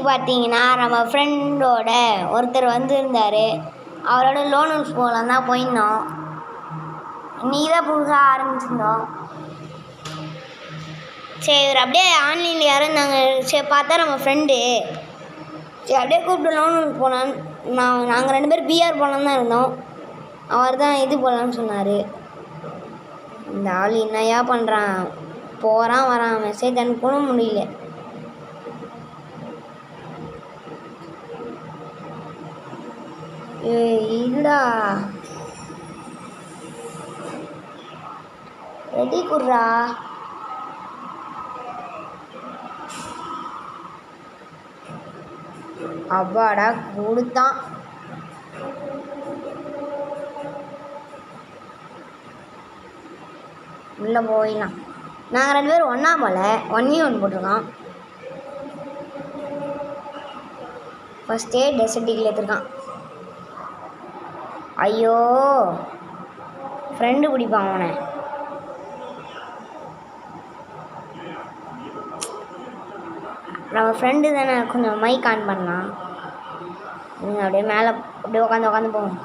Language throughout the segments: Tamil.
பார்த்தீங்கன்னா நம்ம ஃப்ரெண்டோட ஒருத்தர் வந்திருந்தார். அவரோட லோன் ஹவுஸ் போகலாம் தான் போயிருந்தோம். இன்றைக்கி தான் புதுசாக ஆரம்பிச்சிருந்தோம். சரி இவர் அப்படியே ஆன்லைனில் யாரும் இருந்தாங்க. சரி பார்த்தா நம்ம ஃப்ரெண்டு. சரி அப்படியே கூப்பிட்டு லோன் ஹவுஸ் போகலான்னு நாங்கள் 2 பேரும் பிஆர் போகலான்னு தான் இருந்தோம். அவர் தான் இது போகலான்னு சொன்னார். இந்த ஆள் என்னையா பண்ணுறான், போகிறான் வரான், மெசேஜ் அனுப்ப முடியல. இல்லா ரெடி குர்ரா. அப்பாடா கொடுத்தான். உள்ளே போயிடலாம். நாங்கள் 2 பேரும் ஒன்றா போல 1v1 போட்டிருக்கோம். ஃபஸ்ட்டே டெசர்ட்டிக்கில் எடுத்துருக்கான். ஐயோ ஃப்ரெண்டு பிடிப்பான் அவனை. நம்ம ஃப்ரெண்டு தானே, கொஞ்சம் மைக் ஆன் பண்ணலாம். நீங்கள் அப்படியே மேலே அப்படியே உட்காந்து போவோம்.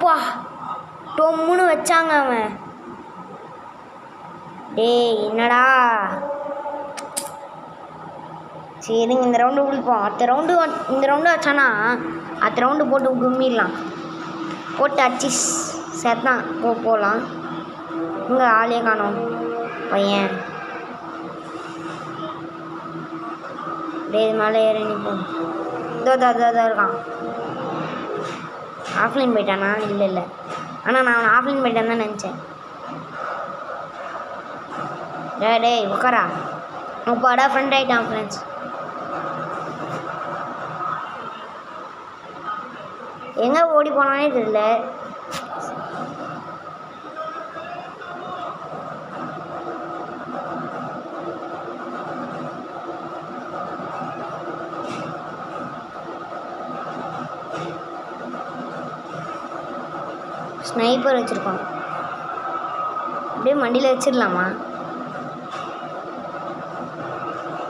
பா டொம்முன்னு வச்சாங்க அவன். டேய் என்னடா. சரிங்க இந்த ரவுண்டு பிடிப்போம். இந்த ரவுண்டு வச்சானா அடுத்த ரவுண்டு போட்டு கும்மிடலாம். போட்டு அடிச்சு சேர்த்தான் போகலாம். இங்கே ஆளே காணோம் பையன். டே மேலே ஏறி நிற்போம். இதோ இருக்கான். ஆஃப்லைன் போயிட்டானா? இல்லை ஆனால் நான் ஆஃப்லைன் போயிட்டான் தான் நினச்சேன். டேய் உட்காரா. உப்பாடா ஃப்ரெண்ட் ஆகிட்டான் ஃப்ரெண்ட்ஸ். எங்கே ஓடி போனானே தெரியல. ஸ்னைப்பர் வச்சுருக்கோம். அப்படியே மண்டியில் வச்சிடலாமா?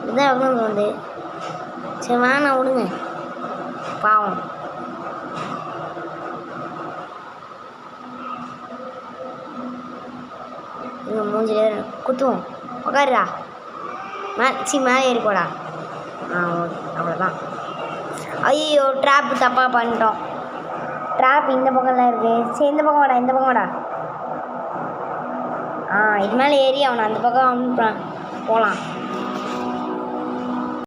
இதுதான் எவ்வளோ தோணுது. சரி வேணாம் விடுங்க, பாவம். இங்கே மூஞ்சிலே குத்துவோம். உட்காருடா. மேலே ஏறிப்போடா. ஓகே அவ்வளோதான். ஐயோ ட்ராப்பு தப்பாக பண்ணிட்டோம். ட்ராப் இந்த பக்கம்லாம் இருக்குது. சரி இந்த பக்கம் வாடா. இது மேலே ஏறி அவனை அந்த பக்கம் போகலாம்.